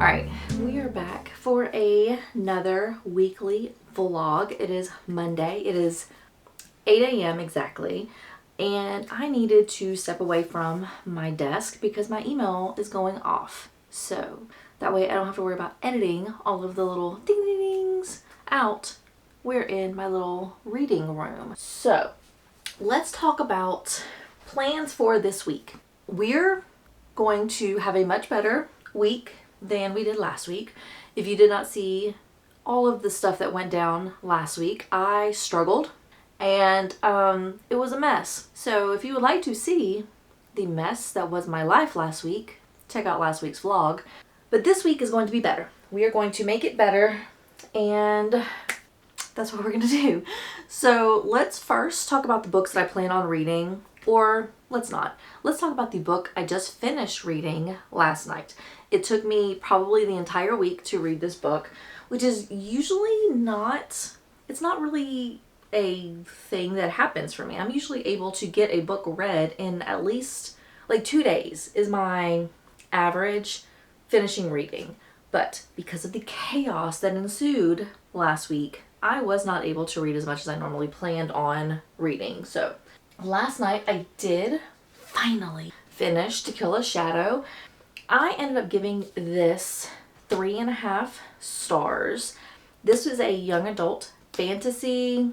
All right, we are back for another weekly vlog. It is Monday. It is 8 a.m. exactly, and I needed to step away from my desk because my email is going off. So that way I don't have to worry about editing all of the little ding ding dings out. We're in my little reading room. So let's talk about plans for this week. We're going to have a much better week than we did last week. If you did not see all of the stuff that went down last week, I struggled and it was a mess. So if you would like to see the mess that was my life last week, check out last week's vlog. But this week is going to be better. We are going to make it better, and that's what we're going to do. So let's first talk about the books that I plan on reading, or let's not. Let's talk about the book I just finished reading last night. It took me probably the entire week to read this book, which is usually not, it's not really a thing that happens for me. I'm usually able to get a book read in at least like 2 days is my average finishing reading. But because of the chaos that ensued last week, I was not able to read as much as I normally planned on reading. So last night I did finally finish To Kill a Shadow. I ended up giving this 3.5 stars. This was a young adult fantasy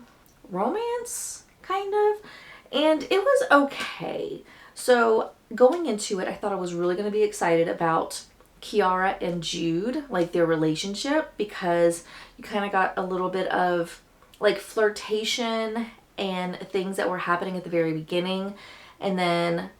romance, kind of, and it was okay. So going into it, I thought I was really going to be excited about Kiara and Jude, like their relationship, because you kind of got a little bit of like flirtation and things that were happening at the very beginning, and then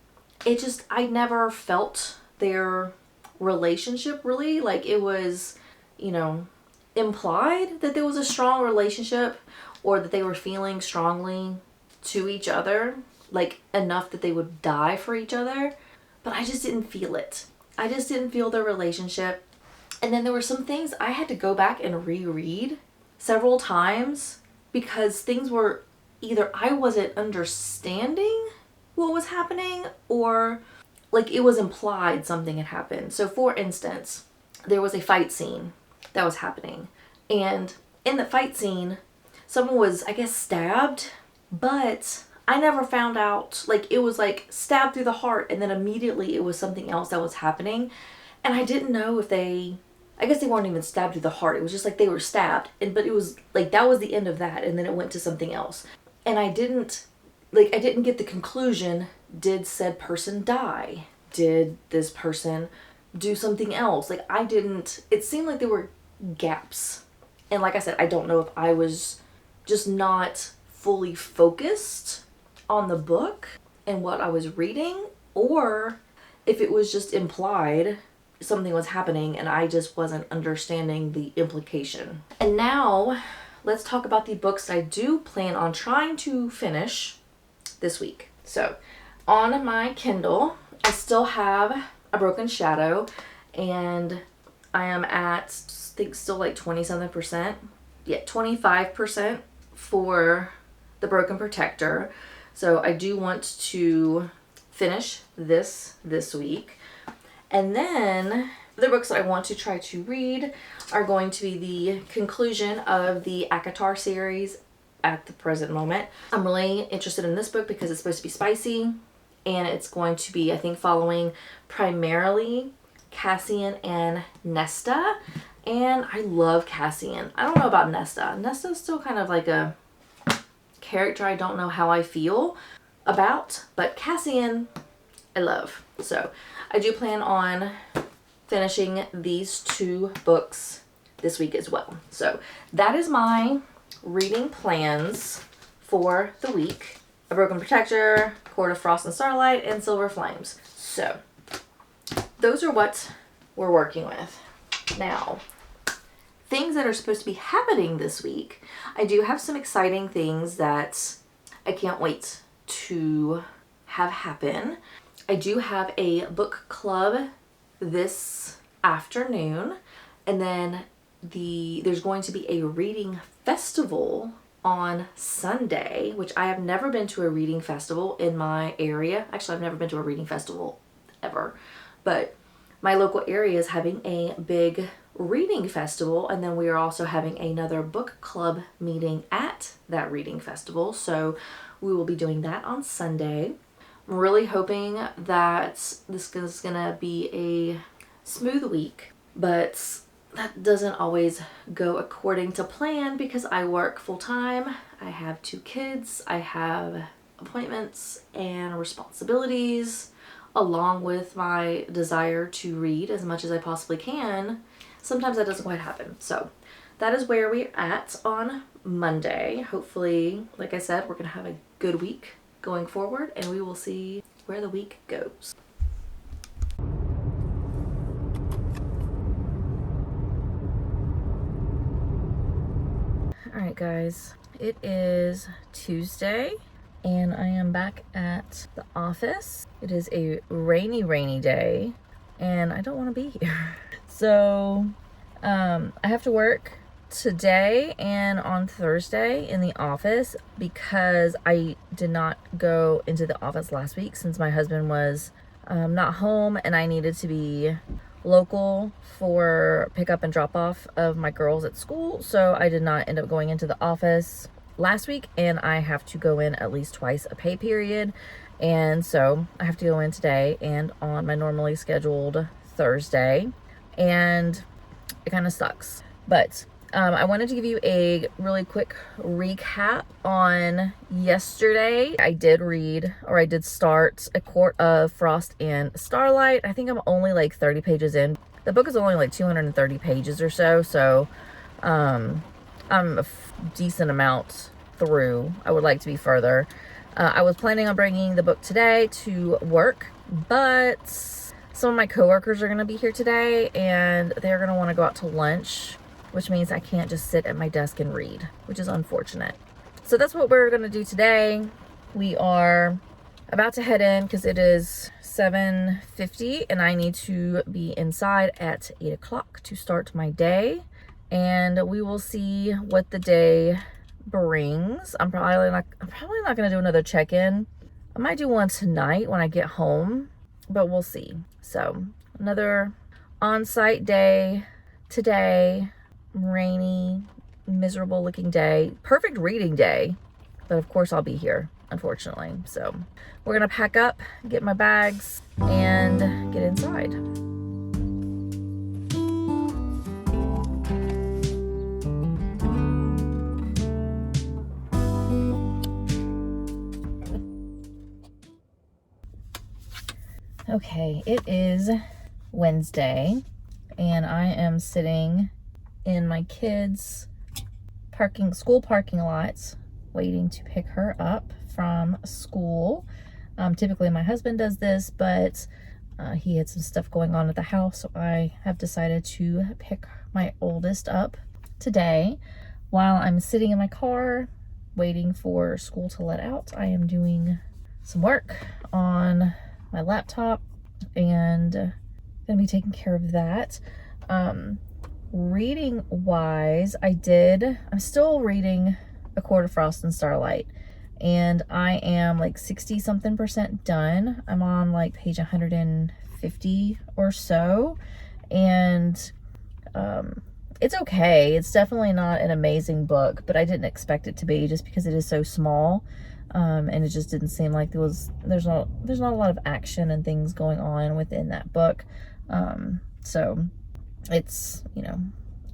it just, I never felt their relationship really. Like it was, you know, implied that there was a strong relationship or that they were feeling strongly to each other, like enough that they would die for each other, but I just didn't feel it. I just didn't feel their relationship. And then there were some things I had to go back and reread several times because things were either I wasn't understanding what was happening, or like it was implied something had happened. So for instance, there was a fight scene that was happening, and in the fight scene someone was, I guess, stabbed, but I never found out, like it was like stabbed through the heart, and then immediately it was something else that was happening, and I didn't know if I guess they weren't even stabbed through the heart. It was just like they were stabbed, but it was like that was the end of that, and then it went to something else, and I didn't get the conclusion. Did said person die? Did this person do something else? Like it seemed like there were gaps. And like I said, I don't know if I was just not fully focused on the book and what I was reading, or if it was just implied something was happening and I just wasn't understanding the implication. And now let's talk about the books I do plan on trying to finish this week. So on my Kindle, I still have A Broken Shadow, and I am at, I think, still like 27%. Yeah, 25% for The Broken Protector. So I do want to finish this week. And then the books that I want to try to read are going to be the conclusion of the ACOTAR series at the present moment. I'm really interested in this book because it's supposed to be spicy, and it's going to be, I think, following primarily Cassian and Nesta, and I love Cassian. I don't know about Nesta. Nesta's still kind of like a character I don't know how I feel about, but Cassian I love. So I do plan on finishing these 2 books this week as well. So that is my reading plans for the week. A Broken Protector, Court of Frost and Starlight, and Silver Flames. So those are what we're working with. Now, things that are supposed to be happening this week. I do have some exciting things that I can't wait to have happen. I do have a book club this afternoon, and then there's going to be a reading festival on Sunday, which I have never been to a reading festival in my area. Actually, I've never been to a reading festival ever, but my local area is having a big reading festival, and then we are also having another book club meeting at that reading festival. So we will be doing that on Sunday. I'm really hoping that this is gonna be a smooth week, but that doesn't always go according to plan because I work full time. I have 2 kids, I have appointments and responsibilities, along with my desire to read as much as I possibly can. Sometimes that doesn't quite happen. So that is where we're at on Monday. Hopefully, like I said, we're gonna have a good week going forward, and we will see where the week goes. All right, guys, it is Tuesday and I am back at the office. It is a rainy day and I don't want to be here. So I have to work today and on Thursday in the office because I did not go into the office last week since my husband was not home and I needed to be local for pickup and drop off of my girls at school. So I did not end up going into the office last week, and I have to go in at least twice a pay period. And so I have to go in today and on my normally scheduled Thursday, and it kind of sucks. But I wanted to give you a really quick recap on yesterday. I did start A Court of Frost and Starlight. I think I'm only like 30 pages in. The book is only like 230 pages or so, so I'm a decent amount through. I would like to be further. I was planning on bringing the book today to work, but some of my coworkers are going to be here today and they're going to want to go out to lunch, which means I can't just sit at my desk and read, which is unfortunate. So that's what we're going to do today. We are about to head in because it is 7:50 and I need to be inside at 8 o'clock to start my day. And we will see what the day brings. I'm probably not going to do another check-in. I might do one tonight when I get home, but we'll see. So another on-site day today. Rainy, miserable looking day. Perfect reading day, but of course I'll be here, unfortunately. So we're gonna pack up, get my bags, and get inside. Okay, it is Wednesday and I am sitting in my kids' school parking lots waiting to pick her up from school. Typically my husband does this, but he had some stuff going on at the house, so I have decided to pick my oldest up today. While I'm sitting in my car waiting for school to let out, I am doing some work on my laptop and gonna be taking care of that. Reading wise, I'm still reading A Court of Frost and Starlight, and I am like 60 something percent done. I'm on like page 150 or so, and it's okay. It's definitely not an amazing book, but I didn't expect it to be just because it is so small, and it just didn't seem like there's not a lot of action and things going on within that book. So it's,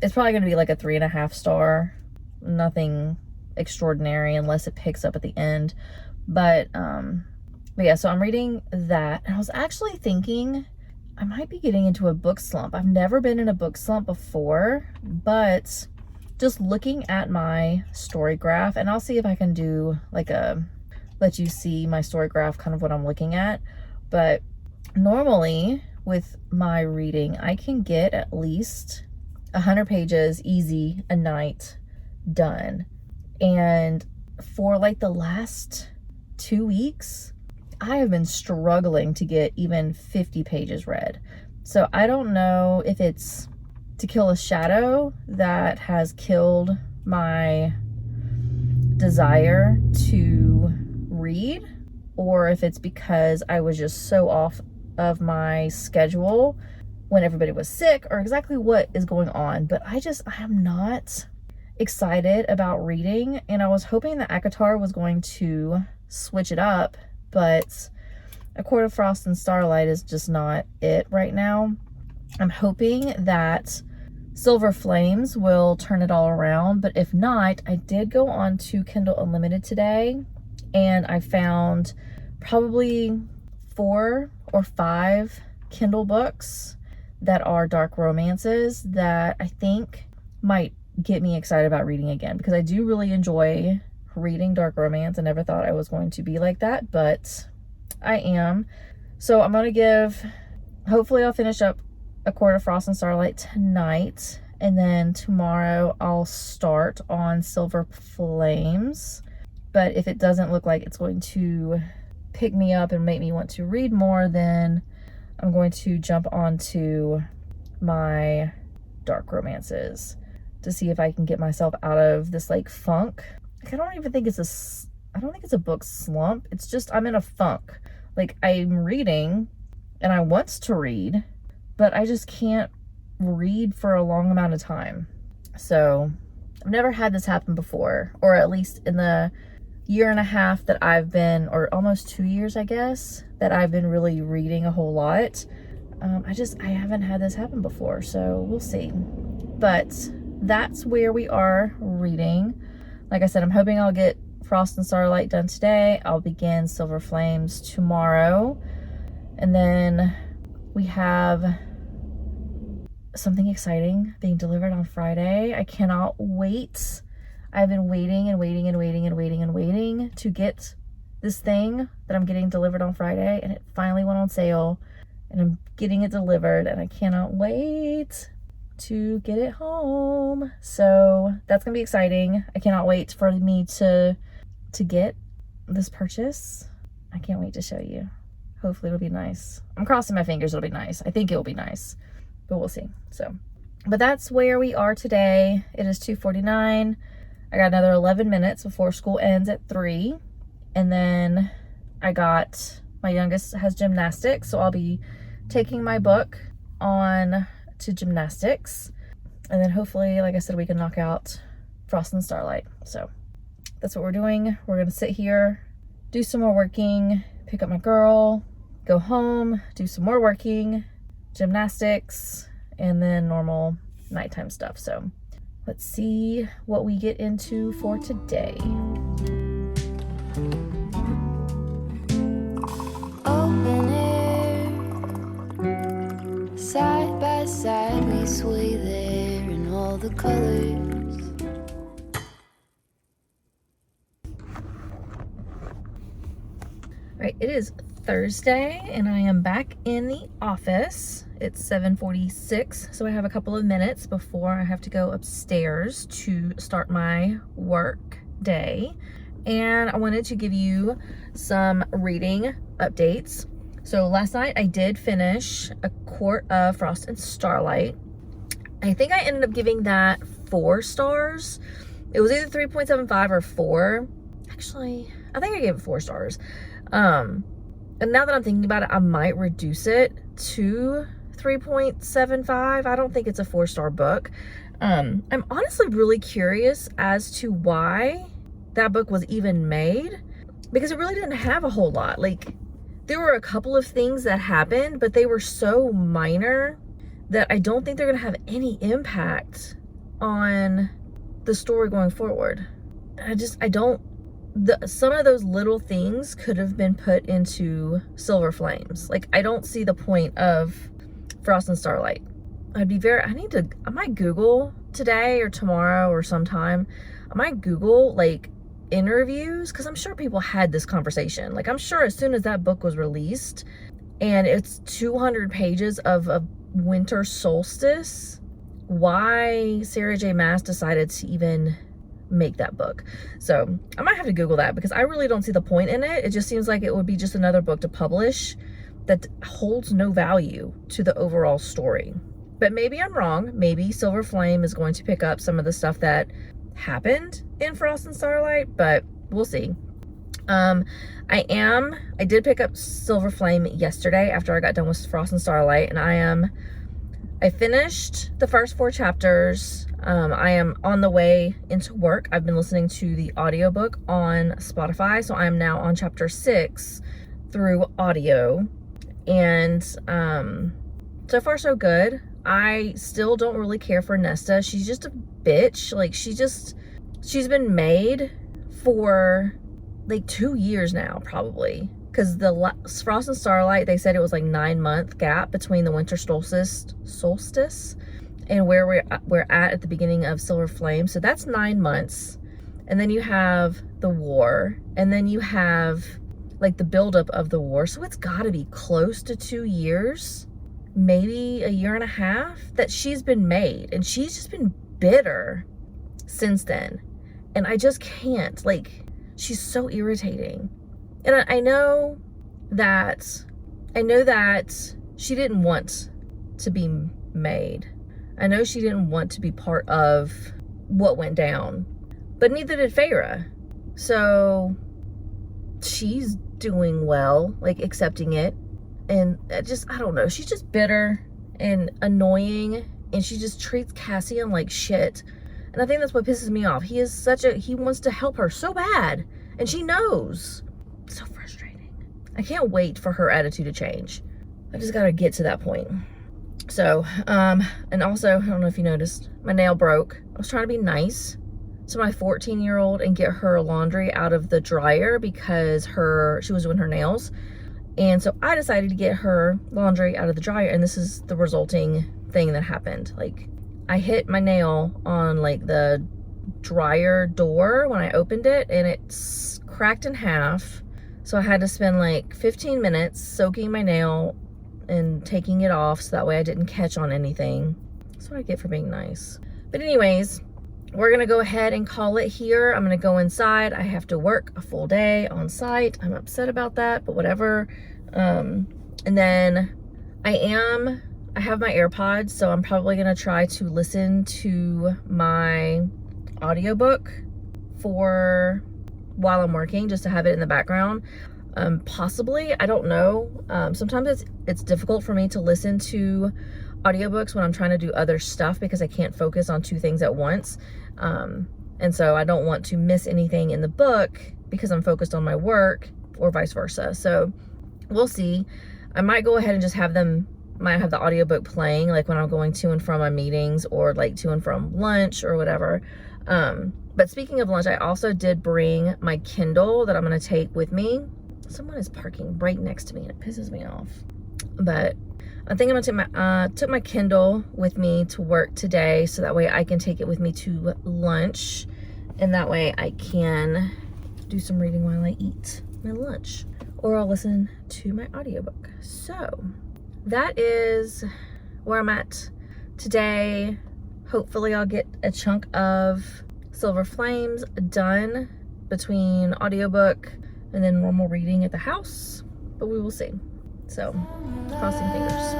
it's probably going to be like a 3.5 star, nothing extraordinary unless it picks up at the end. But yeah, so I'm reading that, and I was actually thinking I might be getting into a book slump. I've never been in a book slump before, but just looking at my story graph, and I'll see if I can do like let you see my story graph, kind of what I'm looking at. But normally with my reading, I can get at least 100 pages easy a night done. And for like the last 2 weeks, I have been struggling to get even 50 pages read. So I don't know if it's To Kill a Shadow that has killed my desire to read, or if it's because I was just so off of my schedule when everybody was sick or exactly what is going on, but I am not excited about reading, and I was hoping that ACOTAR was going to switch it up, but A Court of Frost and Starlight is just not it right now. I'm hoping that Silver Flames will turn it all around, but if not, I did go on to Kindle Unlimited today, and I found probably 4 or 5 Kindle books that are dark romances that I think might get me excited about reading again, because I do really enjoy reading dark romance. I never thought I was going to be like that, but I am. So I'm going to hopefully I'll finish up A Court of Frost and Starlight tonight, and then tomorrow I'll start on Silver Flames. But if it doesn't look like it's going to pick me up and make me want to read more, then I'm going to jump onto my dark romances to see if I can get myself out of this like funk. Like, I don't think it's a book slump. It's just I'm in a funk. Like, I'm reading and I want to read, but I just can't read for a long amount of time. So I've never had this happen before, or at least in the year and a half that I've been, or almost 2 years, I guess, that I've been really reading a whole lot. I haven't had this happen before, so we'll see. But that's where we are reading. Like I said, I'm hoping I'll get Frost and Starlight done today. I'll begin Silver Flames tomorrow. And then we have something exciting being delivered on Friday. I cannot wait. I've been waiting to get this thing that I'm getting delivered on Friday, and it finally went on sale, and I'm getting it delivered, and I cannot wait to get it home. So that's gonna be exciting. I cannot wait for me to get this purchase. I can't wait to show you. Hopefully it'll be nice. I'm crossing my fingers it'll be nice. I think it'll be nice, but we'll see. So, but that's where we are today. It is 2:49. I got another 11 minutes before school ends at 3. And then my youngest has gymnastics, so I'll be taking my book on to gymnastics. And then hopefully, like I said, we can knock out Frost and Starlight. So that's what we're doing. We're going to sit here, do some more working, pick up my girl, go home, do some more working, gymnastics, and then normal nighttime stuff. So let's see what we get into for today. Open air, side by side we sway there in all the colors. Right, it is Thursday and I am back in the office. It's 7:46, so I have a couple of minutes before I have to go upstairs to start my work day. And I wanted to give you some reading updates. So last night I did finish A Court of Frost and Starlight. I think I ended up giving that 4 stars. It was either 3.75 or 4. Actually, I think I gave it 4 stars. And now that I'm thinking about it, I might reduce it to 3.75. I don't think it's a 4-star book. I'm honestly really curious as to why that book was even made, because it really didn't have a whole lot. Like, there were a couple of things that happened, but they were so minor that I don't think they're gonna have any impact on the story going forward. Some of those little things could have been put into Silver Flames. Like, I don't see the point of Frost and Starlight. I might Google today or tomorrow or sometime. I might Google like interviews, because I'm sure people had this conversation. Like, I'm sure as soon as that book was released and it's 200 pages of a winter solstice, why Sarah J. Maas decided to even make that book. So I might have to Google that, because I really don't see the point in it. It just seems like it would be just another book to publish that holds no value to the overall story. But maybe I'm wrong. Maybe Silver Flame is going to pick up some of the stuff that happened in Frost and Starlight, but we'll see. I did pick up Silver Flame yesterday after I got done with Frost and Starlight, and I am I finished the first 4 chapters. I am on the way into work. I've been listening to the audiobook on Spotify, so I am now on chapter 6 through audio. And so far so good. I still don't really care for Nesta. She's just a bitch. Like, she's been made for like 2 years now, probably. Because the Frost and Starlight, they said it was like 9-month gap between the winter solstice and where we're at the beginning of Silver Flame. So that's 9 months. And then you have the war, and then you have like the buildup of the war. So it's gotta be close to 2 years, maybe a year and a half that she's been made. And she's just been bitter since then. And I just can't, like, she's so irritating. And I know that she didn't want to be made. I know she didn't want to be part of what went down, but neither did Feyre. So she's doing well, like accepting it. And I don't know, she's just bitter and annoying, and she just treats Cassian like shit. And I think that's what pisses me off. He wants to help her so bad, and she knows. So frustrating. I can't wait for her attitude to change. I just gotta get to that point. So, and also, I don't know if you noticed, my nail broke. I was trying to be nice to my 14-year-old and get her laundry out of the dryer because she was doing her nails. And so I decided to get her laundry out of the dryer, and this is the resulting thing that happened. Like, I hit my nail on like the dryer door when I opened it, and it's cracked in half. So I had to spend like 15 minutes soaking my nail and taking it off so that way I didn't catch on anything. That's what I get for being nice. But anyways, we're gonna go ahead and call it here. I'm gonna go inside. I have to work a full day on site. I'm upset about that, but whatever. And then I have my AirPods, so I'm probably gonna try to listen to my audiobook while I'm working, just to have it in the background. Possibly, I don't know. Sometimes it's difficult for me to listen to audiobooks when I'm trying to do other stuff because I can't focus on 2 things at once. And so I don't want to miss anything in the book because I'm focused on my work, or vice versa. So we'll see. I might go ahead and just have the audiobook playing like when I'm going to and from my meetings, or like to and from lunch or whatever. But speaking of lunch, I also did bring my Kindle that I'm going to take with me. Someone is parking right next to me and it pisses me off. But I think I'm gonna took my Kindle with me to work today, so that way I can take it with me to lunch, and that way I can do some reading while I eat my lunch, or I'll listen to my audiobook. So that is where I'm at today. Hopefully I'll get a chunk of Silver Flames done between audiobook and then normal reading at the house, but we will see. So, crossing fingers.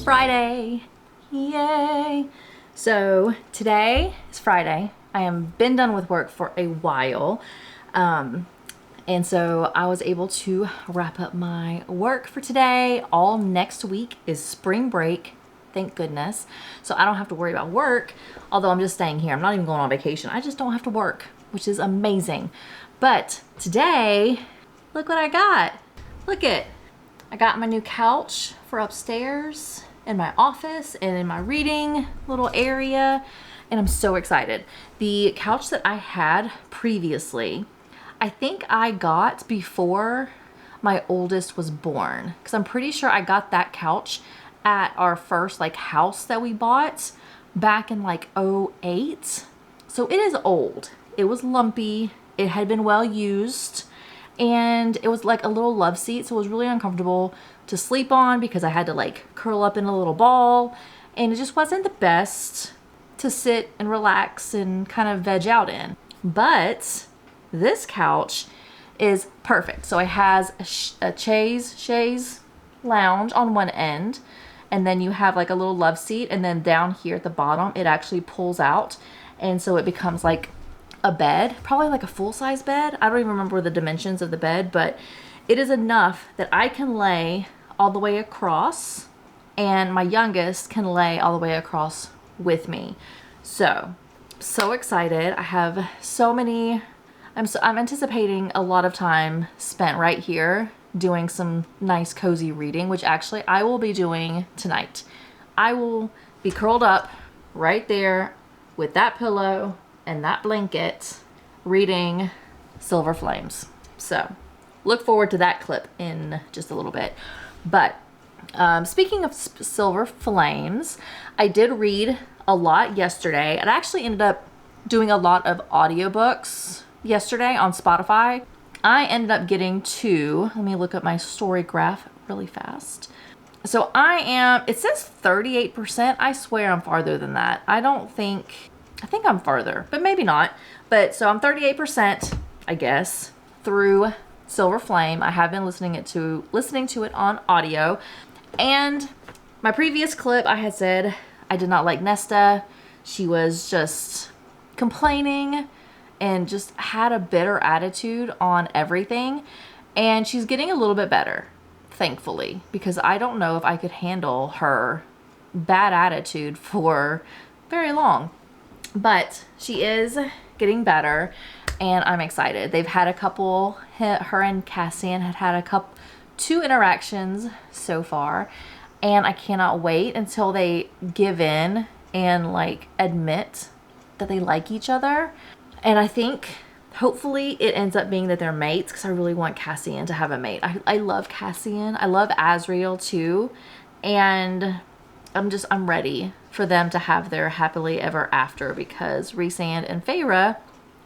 Friday, yay! So today is Friday. I am been done with work for a while. And so I was able to wrap up my work for today. All next week is spring break, thank goodness. So I don't have to worry about work, although I'm just staying here. I'm not even going on vacation. I just don't have to work, which is amazing. But today, look what I got. I got my new couch for upstairs in my office and in my reading little area, and I'm so excited. The couch that I had previously, I think I got before my oldest was born, because I'm pretty sure I got that couch at our first like house that we bought back in like 2008. So it is old. It was lumpy. It had been well used, and it was like a little love seat, so it was really uncomfortable to sleep on because I had to like curl up in a little ball, and it just wasn't the best to sit and relax and kind of veg out in. But this couch is perfect. So it has a chaise lounge on one end, and then you have like a little love seat, and then down here at the bottom it actually pulls out, and so it becomes like a bed, probably like a full-size bed. I don't even remember the dimensions of the bed, but it is enough that I can lay all the way across, and my youngest can lay all the way across with me. So excited. I have so many, I'm anticipating a lot of time spent right here doing some nice cozy reading, which actually I will be doing tonight. I will be curled up right there with that pillow and that blanket reading Silver Flames. So look forward to that clip in just a little bit. But speaking of Silver Flames, I did read a lot yesterday. And I actually ended up doing a lot of audiobooks yesterday on Spotify. I ended up getting let me look up my story graph really fast. So it says 38%. I swear I'm farther than that. I think I'm farther, but maybe not. But so I'm 38%, I guess, through Silver Flame. I have been listening to it on audio. And my previous clip, I had said I did not like Nesta. She was just complaining and just had a bitter attitude on everything. And she's getting a little bit better, thankfully, because I don't know if I could handle her bad attitude for very long. But she is getting better, and I'm excited. They've had a couple, her and Cassian had two interactions so far, and I cannot wait until they give in and like admit that they like each other. And I think hopefully it ends up being that they're mates, because I really want Cassian to have a mate. I love Cassian. I love Azriel too. And I'm ready for them to have their happily ever after, because Rhysand and Feyre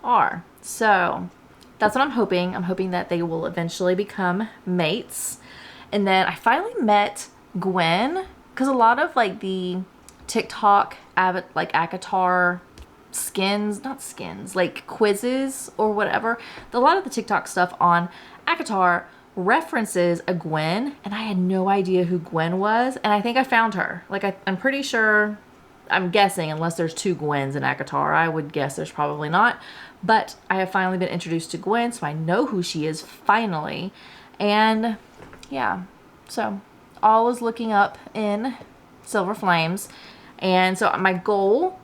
are. So that's what I'm hoping. I'm hoping that they will eventually become mates. And then I finally met Gwen, because a lot of like the TikTok like ACOTAR like quizzes or whatever, a lot of the TikTok stuff on ACOTAR references a Gwen, and I had no idea who Gwen was, and I think I found her. Like I'm pretty sure, I'm guessing, unless there's two Gwens in ACOTAR, I would guess there's probably not, but I have finally been introduced to Gwen, so I know who she is finally. And yeah, so all is looking up in Silver Flames. And so my goal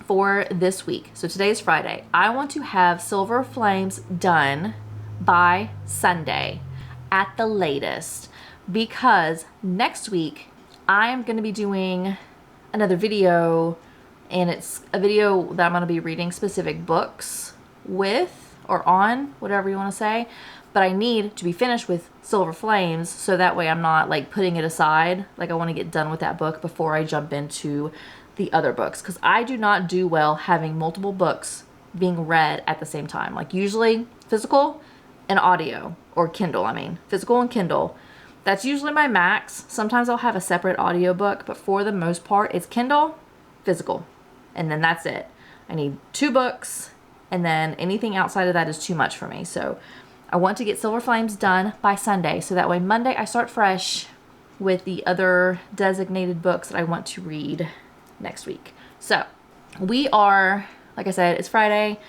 for this week, so today is Friday, I want to have Silver Flames done by Sunday at the latest, because next week I am going to be doing another video, and it's a video that I'm going to be reading specific books with, or on, whatever you want to say, but I need to be finished with Silver Flames, so that way I'm not like putting it aside. Like I want to get done with that book before I jump into the other books, because I do not do well having multiple books being read at the same time. Like usually physical and audio, or Kindle, physical and Kindle. That's usually my max. Sometimes I'll have a separate audiobook, but for the most part, it's Kindle, physical, and then that's it. I need 2 books, and then anything outside of that is too much for me. So I want to get Silver Flames done by Sunday, so that way Monday I start fresh with the other designated books that I want to read next week. So we are, like I said, it's Friday.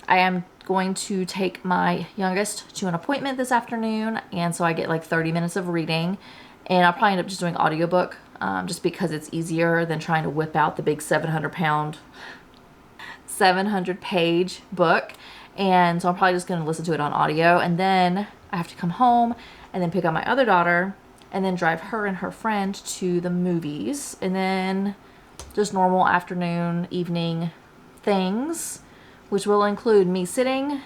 I am going to take my youngest to an appointment this afternoon, and so I get like 30 minutes of reading, and I'll probably end up just doing audiobook, just because it's easier than trying to whip out the big 700-page book. And so I'm probably just going to listen to it on audio, and then I have to come home and then pick up my other daughter and then drive her and her friend to the movies, and then just normal afternoon, evening things, which will include me sitting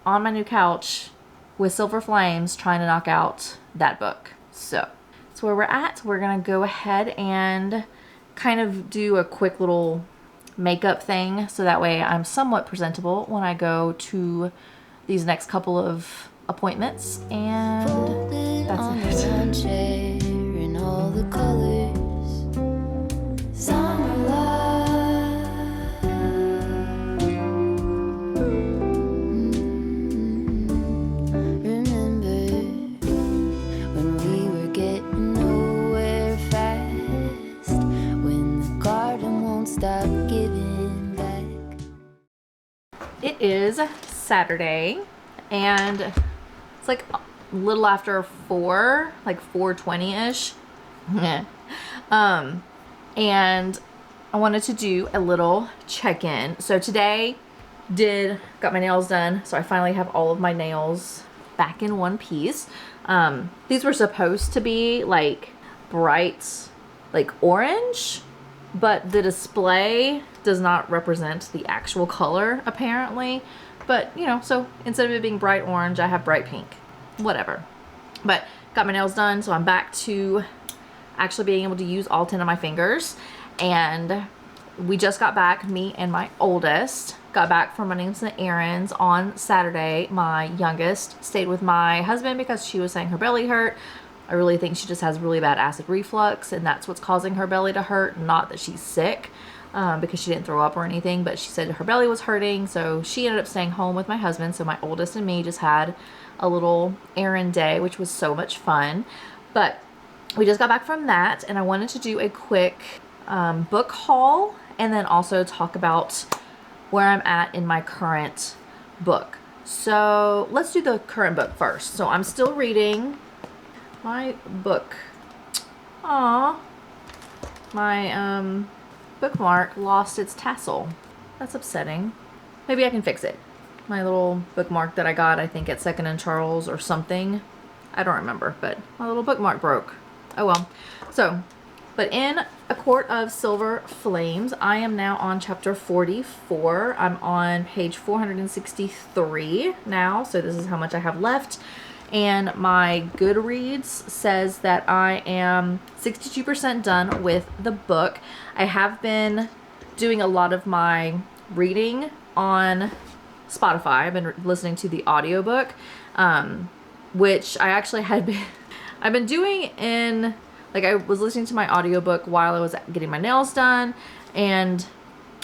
on my new couch with Silver Flames trying to knock out that book. So that's where we're at. We're going to go ahead and kind of do a quick little makeup thing, so that way I'm somewhat presentable when I go to these next couple of appointments. And that's it. Chair in all the colors. Summer love. Remember when we were getting nowhere fast? giving back. It is Saturday, and it's like a little after 4, like 4:20-ish. And I wanted to do a little check-in. So today got my nails done, so I finally have all of my nails back in one piece. These were supposed to be like bright, like orange, but the display does not represent the actual color apparently. But you know, so instead of it being bright orange, I have bright pink. Whatever. But got my nails done, so I'm back to actually being able to use all 10 of my fingers. And we just got back, me and my oldest got back from running some errands on Saturday. My youngest stayed with my husband because she was saying her belly hurt. I really think she just has really bad acid reflux, and that's what's causing her belly to hurt, not that she's sick, because she didn't throw up or anything, but she said her belly was hurting, so she ended up staying home with my husband. So my oldest and me just had a little errand day, which was so much fun. But we just got back from that, and I wanted to do a quick book haul, and then also talk about where I'm at in my current book. So let's do the current book first. So I'm still reading my book. Aww. My bookmark lost its tassel. That's upsetting. Maybe I can fix it. My little bookmark that I got, I think at Second and Charles or something. I don't remember, but my little bookmark broke. Oh well. So, but in A Court of Silver Flames, I am now on chapter 44. I'm on page 463 now, so this is how much I have left. And my Goodreads says that I am 62% done with the book. I have been doing a lot of my reading on Spotify. I've been listening to the audiobook, which I actually had been... I've been doing in, like, I was listening to my audiobook while I was getting my nails done, and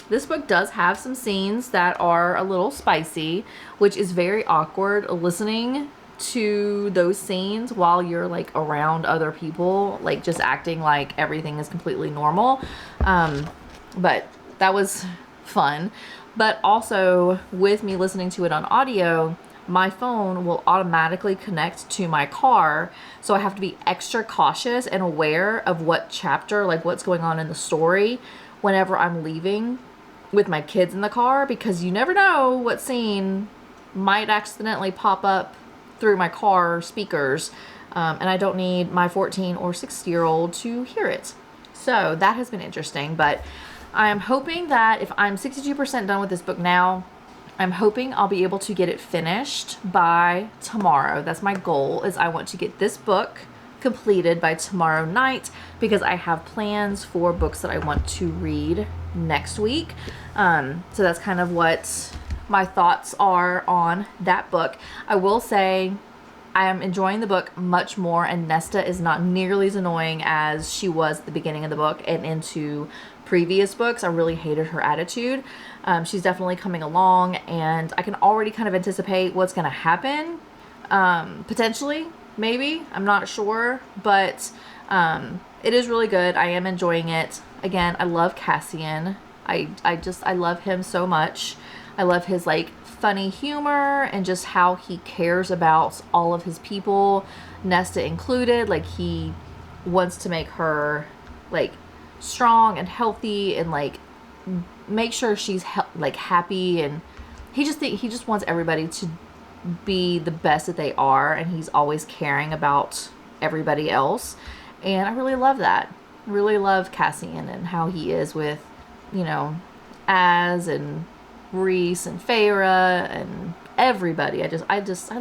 this book does have some scenes that are a little spicy, which is very awkward listening to those scenes while you're like around other people, like just acting like everything is completely normal. But that was fun. But also with me listening to it on audio, my phone will automatically connect to my car, so I have to be extra cautious and aware of what chapter, like what's going on in the story whenever I'm leaving with my kids in the car, because you never know what scene might accidentally pop up through my car speakers, and I don't need my 14 or 16-year-old to hear it. So that has been interesting, but I am hoping that if I'm 62% done with this book now, I'm hoping I'll be able to get it finished by tomorrow. That's my goal, is I want to get this book completed by tomorrow night, because I have plans for books that I want to read next week. So that's kind of what my thoughts are on that book. I will say I am enjoying the book much more, and Nesta is not nearly as annoying as she was at the beginning of the book and into previous books. I really hated her attitude. She's definitely coming along, and I can already kind of anticipate what's going to happen. Potentially, maybe. I'm not sure, but it is really good. I am enjoying it. Again, I love Cassian. I love him so much. I love his like funny humor and just how he cares about all of his people, Nesta included. Like, he wants to make her like strong and healthy and like make sure she's like happy, and he just wants everybody to be the best that they are, and he's always caring about everybody else. And I really love that. I really love Cassian and how he is with, you know, Az and Reese and Feyre and everybody. I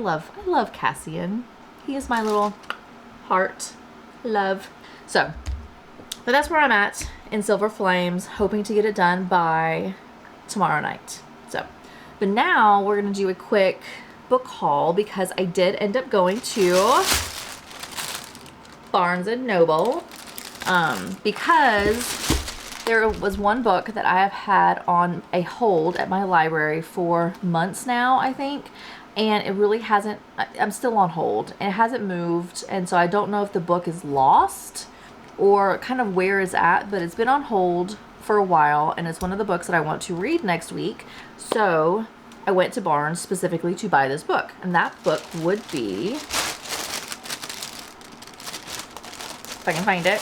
love Cassian. He is my little heart love. So, but that's where I'm at in Silver Flames, hoping to get it done by tomorrow night. So, but now we're going to do a quick book haul, because I did end up going to Barnes and Noble, because there was one book that I have had on a hold at my library for months now, I think, and it really hasn't, I'm still on hold, and it hasn't moved, and so I don't know if the book is lost or kind of where it's at, but it's been on hold for a while, and it's one of the books that I want to read next week. So I went to Barnes specifically to buy this book, and that book would be, if I can find it,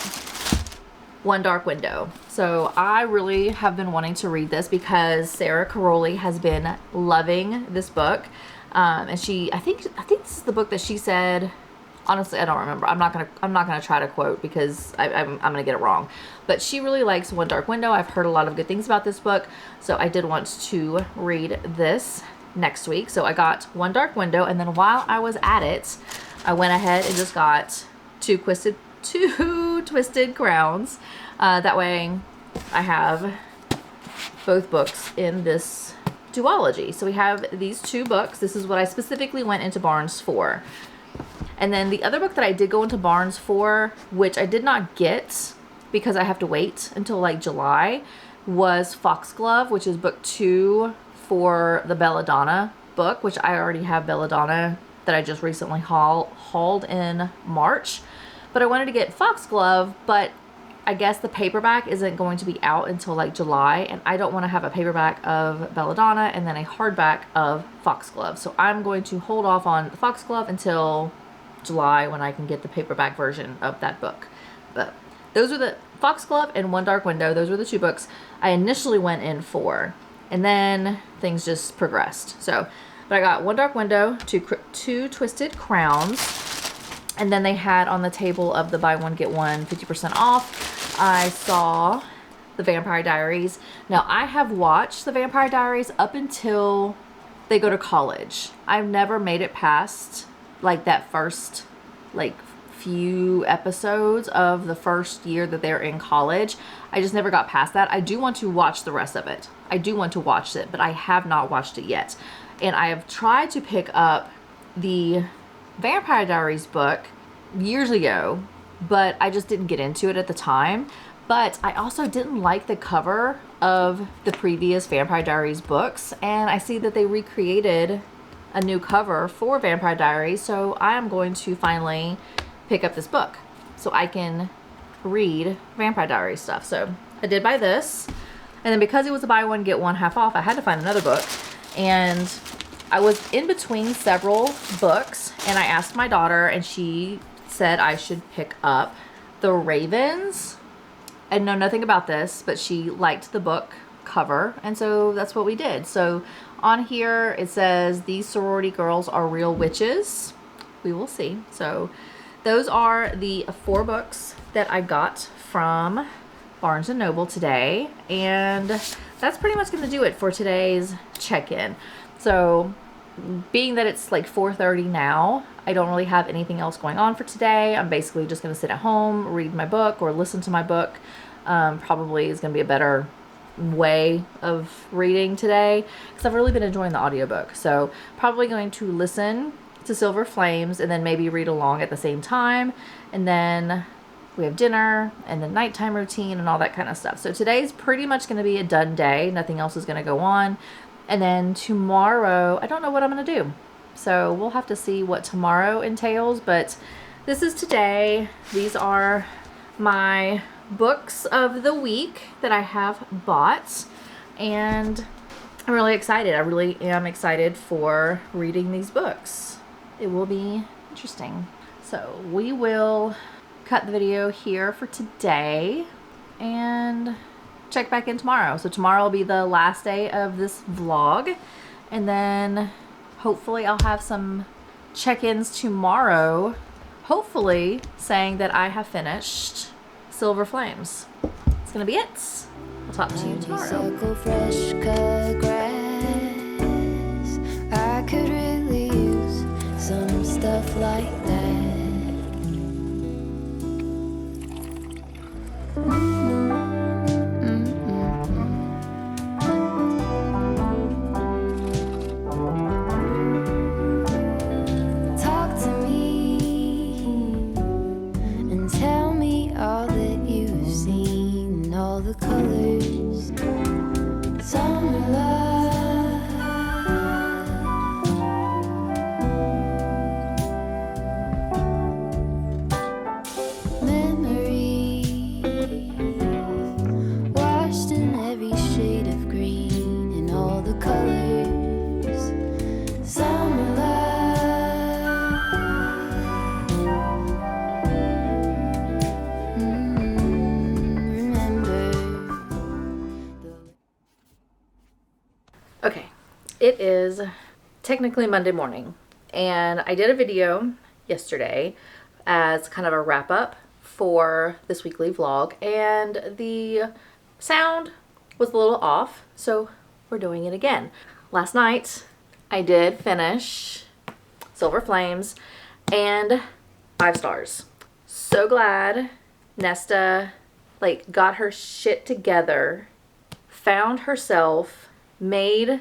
One Dark Window. So I really have been wanting to read this because Sarah Caroli has been loving this book. And I think this is the book that she said, honestly, I don't remember. I'm not gonna try to quote because I'm gonna get it wrong. But she really likes One Dark Window. I've heard a lot of good things about this book, so I did want to read this next week. So I got One Dark Window, and then while I was at it, I went ahead and just got two Twisted Crowns. That way, I have both books in this duology. So we have these two books. This is what I specifically went into Barnes for. And then the other book that I did go into Barnes for, which I did not get because I have to wait until like July, was Foxglove, which is book 2 for the Belladonna book, which I already have Belladonna that I just recently hauled in March. But I wanted to get Foxglove, but I guess the paperback isn't going to be out until like July, and I don't want to have a paperback of Belladonna and then a hardback of Foxglove. So I'm going to hold off on Foxglove until July when I can get the paperback version of that book. But those are the Foxglove and One Dark Window. Those were the two books I initially went in for, and then things just progressed. So, but I got One Dark Window, two Twisted Crowns, and then they had on the table of the buy one get one 50% off, I saw the Vampire Diaries. Now I have watched the Vampire Diaries up until they go to college. I've never made it past like that first like few episodes of the first year that they're in college. I just never got past that. I do want to watch the rest of it. I do want to watch it, but I have not watched it yet. And I have tried to pick up the Vampire Diaries book years ago, but I just didn't get into it at the time. But I also didn't like the cover of the previous Vampire Diaries books, and I see that they recreated a new cover for Vampire Diaries, so I am going to finally pick up this book so I can read Vampire Diaries stuff. So I did buy this, and then because it was a buy one get one half off, I had to find another book, and I was in between several books, and I asked my daughter, and she said I should pick up The Ravens. I know nothing about this, but she liked the book cover, and so that's what we did. So on here it says these sorority girls are real witches. We will see. So those are the 4 books that I got from Barnes & Noble today, and that's pretty much going to do it for today's check-in. So being that it's like 4:30 now, I don't really have anything else going on for today. I'm basically just going to sit at home, read my book, or listen to my book. Probably is going to be a better way of reading today because I've really been enjoying the audiobook. So probably going to listen to Silver Flames and then maybe read along at the same time. And then we have dinner and the nighttime routine and all that kind of stuff. So today's pretty much going to be a done day. Nothing else is going to go on. And then tomorrow, I don't know what I'm going to do. So we'll have to see what tomorrow entails. But this is today. These are my books of the week that I have bought. And I'm really excited. I really am excited for reading these books. It will be interesting. So we will cut the video here for today and check back in tomorrow. So tomorrow will be the last day of this vlog, and then hopefully I'll have some check-ins tomorrow, hopefully saying that I have finished Silver Flames. It's gonna be it. I'll talk to you tomorrow. Fresh cut grass. I could really use some stuff like that. The colors, some Okay, it is technically Monday morning, and I did a video yesterday as kind of a wrap up for this weekly vlog, and the sound was a little off, so we're doing it again. Last night I did finish Silver Flames and 5 stars. So glad Nesta like got her shit together, found herself, made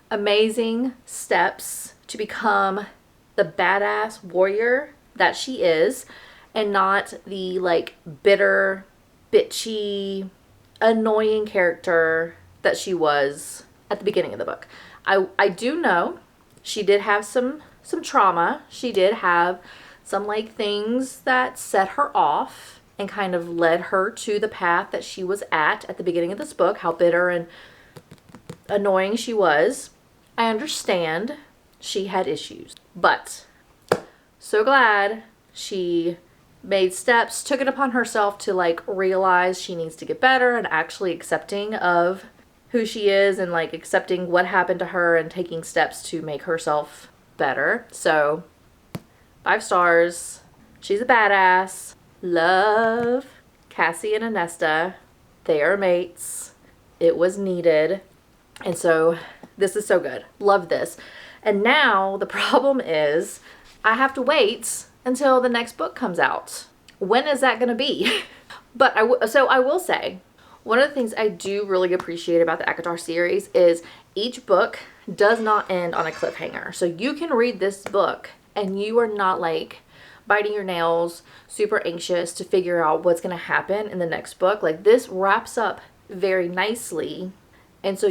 amazing steps to become the badass warrior that she is, and not the like bitter, bitchy, annoying character that she was at the beginning of the book. I do know she did have some trauma. She did have some like things that set her off and kind of led her to the path that she was at the beginning of this book, how bitter and annoying she was. I understand she had issues, but so glad she made steps, took it upon herself to like realize she needs to get better and actually accepting of who she is and like accepting what happened to her and taking steps to make herself better. So 5 stars. She's a badass. Love Cassie and Anesta. They are mates. It was needed. And so this is so good. Love this. And now the problem is I have to wait until the next book comes out. When is that going to be? But I will say, one of the things I do really appreciate about the ACOTAR series is each book does not end on a cliffhanger. So you can read this book and you are not like biting your nails, super anxious to figure out what's going to happen in the next book. Like this wraps up very nicely. And so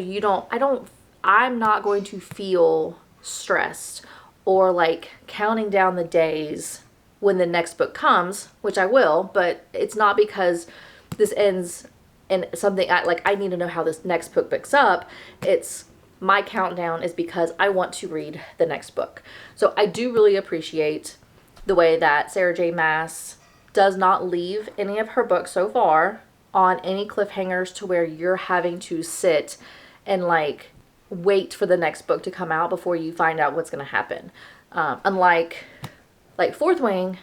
I'm not going to feel stressed or like counting down the days when the next book comes, which I will, but it's not because this ends in something I need to know how this next book picks up. It's my countdown is because I want to read the next book. So I do really appreciate the way that Sarah J. Maas does not leave any of her books so far on any cliffhangers to where you're having to sit and like wait for the next book to come out before you find out what's going to happen. Unlike like Fourth Wing,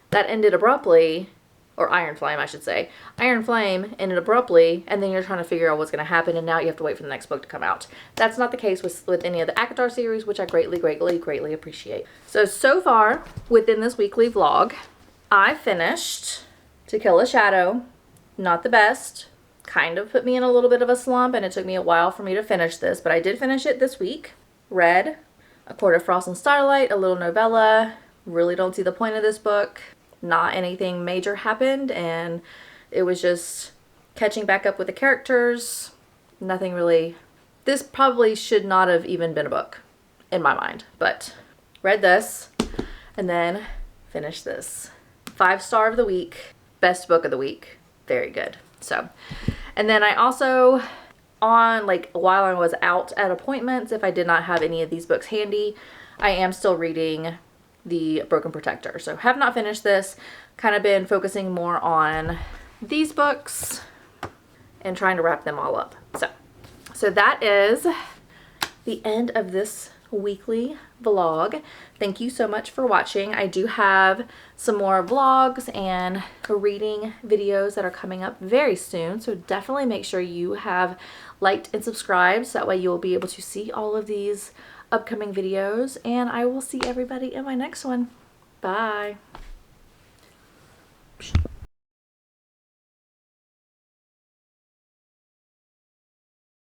that ended abruptly, or Iron Flame, I should say. Iron Flame ended abruptly, and then you're trying to figure out what's going to happen, and now you have to wait for the next book to come out. That's not the case with any of the ACOTAR series, which I greatly appreciate. So far, within this weekly vlog, I finished To Kill a Shadow. Not the best. Kind of put me in a little bit of a slump, and it took me a while for me to finish this, but I did finish it this week. Read A Court of Frost and Starlight, a little novella. Really don't see the point of this book. Not anything major happened, and it was just catching back up with the characters. Nothing really. This probably should not have even been a book in my mind, but read this and then finished this. 5-star of the week, best book of the week. Very good. So, and then I also, while I was out at appointments, if I did not have any of these books handy, I am still reading The Broken Protector. So have not finished this, kind of been focusing more on these books and trying to wrap them all up. So that is the end of this weekly vlog. Thank you so much for watching. I do have some more vlogs and reading videos that are coming up very soon, so definitely make sure you have liked and subscribed so that way you'll be able to see all of these upcoming videos, and I will see everybody in my next one. Bye.